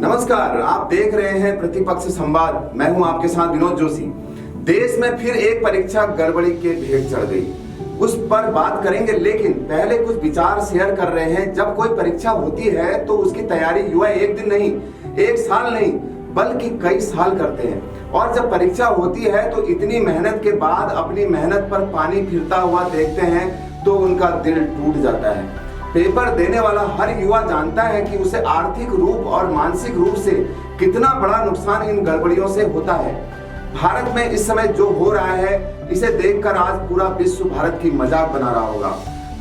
नमस्कार, आप देख रहे हैं प्रतिपक्ष संवाद। मैं हूं आपके साथ विनोद जोशी। देश में फिर एक परीक्षा गड़बड़ी के भेंट चढ़ गई, उस पर बात करेंगे, लेकिन पहले कुछ विचार शेयर कर रहे हैं। जब कोई परीक्षा होती है तो उसकी तैयारी युवा एक दिन नहीं, एक साल नहीं, बल्कि कई साल करते हैं। और जब परीक्षा होती है तो इतनी मेहनत के बाद अपनी मेहनत पर पानी फिरता हुआ देखते हैं तो उनका दिल टूट जाता है। पेपर देने वाला हर युवा जानता है कि उसे आर्थिक रूप और मानसिक रूप से कितना बड़ा नुकसान इन गड़बड़ियों से होता है। भारत में इस समय जो हो रहा है, इसे देखकर आज पूरा विश्व भारत की मजाक बना रहा होगा।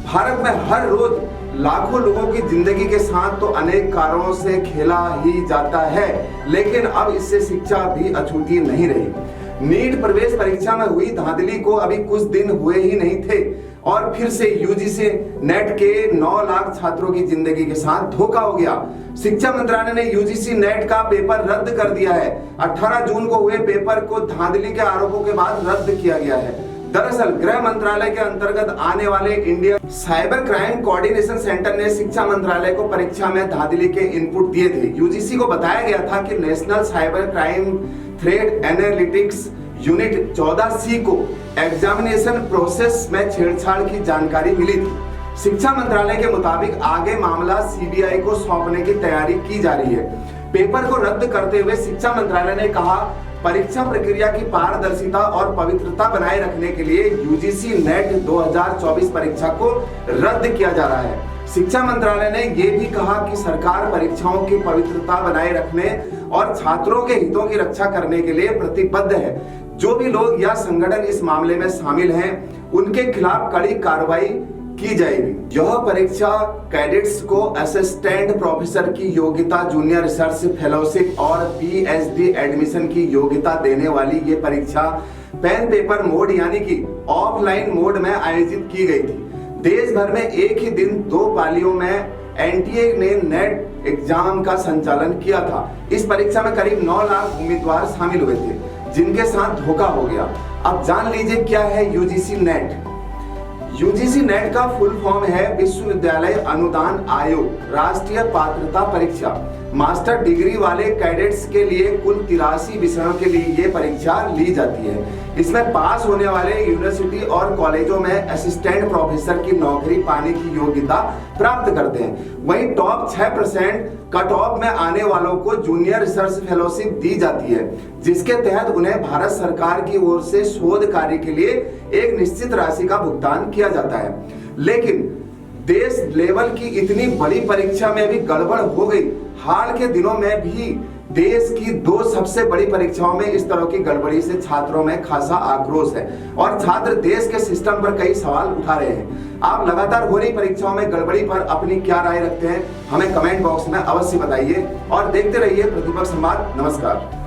भारत में हर रोज लाखों लोगों की जिंदगी के साथ तो अनेक कारणों से खेला ही जाता है, लेकिन अब इससे शिक्षा भी अछूती नहीं रही। नीट प्रवेश परीक्षा में हुई धांधली को अभी कुछ दिन हुए ही नहीं थे और फिर से यूजीसी नेट के 9 लाख छात्रों की जिंदगी के साथ धोखा हो गया। शिक्षा मंत्रालय ने यूजीसी नेट का पेपर रद्द कर दिया है। 18 जून को हुए पेपर को धांधली के आरोपों के बाद रद्द किया गया है। दरअसल गृह मंत्रालय के अंतर्गत आने वाले Indian cyber crime coordination centre ने शिक्षा मंत्रालय को परीक्षा में धांधली के इनपुट दिए थे। यूजीसी को बताया गया था कि national cyber crime threat analytics unit 14C को एग्जामिनेशन प्रोसेस में छेड़छाड़ की जानकारी मिली थी। शिक्षा मंत्रालय के मुताबिक आगे मामला सीबीआई को सौंपने की तैयारी की जा रही है। पेपर को रद्द करते हुए शिक्षा मंत्रालय ने कहा, परीक्षा प्रक्रिया की पारदर्शिता और पवित्रता बनाए रखने के लिए यूजीसी नेट 2024 परीक्षा को रद्द किया जा रहा है। शिक्षा मंत्रालय ने यह भी कहा कि सरकार परीक्षाओं की पवित्रता बनाए रखने और छात्रों के हितों की रक्षा करने के लिए प्रतिबद्ध है। जो भी लोग या संगठन इस मामले में शामिल हैं, उनके खिलाफ कड़ी कार्रवाई की जाएगी। यह परीक्षा कैडेट्स को असिस्टेंट प्रोफेसर की योग्यता, जूनियर रिसर्च फेलोशिप और पीएचडी एडमिशन की योग्यता देने वाली ये परीक्षा पेन पेपर मोड यानी कि ऑफलाइन मोड में आयोजित की गई थी। देश भर में एक ही दिन 2 पालियों में एनटीए ने नेट एग्जाम का संचालन किया था। इस परीक्षा में करीब 9 लाख उम्मीदवार शामिल हुए थे, जिनके साथ धोखा हो गया। अब जान लीजिए क्या है यूजीसी नेट। यूजीसी नेट का फुल फॉर्म है विश्वविद्यालय अनुदान आयोग राष्ट्रीय पात्रता परीक्षा। मास्टर डिग्री वाले कैडेट्स के लिए कुल 83 विषयों के लिए ये परीक्षा ली जाती है। इसमें पास होने वाले यूनिवर्सिटी और कॉलेजों में असिस्टेंट प्रोफेसर की नौकरी पाने की योग्यता प्राप्त करते हैं। वहीं टॉप 6% कट ऑफ में आने वालों को जूनियर रिसर्च फेलोशिप दी जाती है, जिसके तहत उन्हें भारत सरकार की ओर से शोध कार्य के लिए एक निश्चित राशि का भुगतान किया जाता है। लेकिन देश लेवल की इतनी बड़ी परीक्षा में भी गड़बड़ हो गई। हाल के दिनों में भी देश की 2 सबसे बड़ी परीक्षाओं में इस तरह की गड़बड़ी से छात्रों में खासा आक्रोश है और छात्र देश के सिस्टम पर कई सवाल उठा रहे हैं। आप लगातार हो रही परीक्षाओं में गड़बड़ी पर अपनी क्या राय रखते हैं, हमें कमेंट बॉक्स में अवश्य बताइए और देखते रहिए प्रतिपक्ष संवाद। नमस्कार।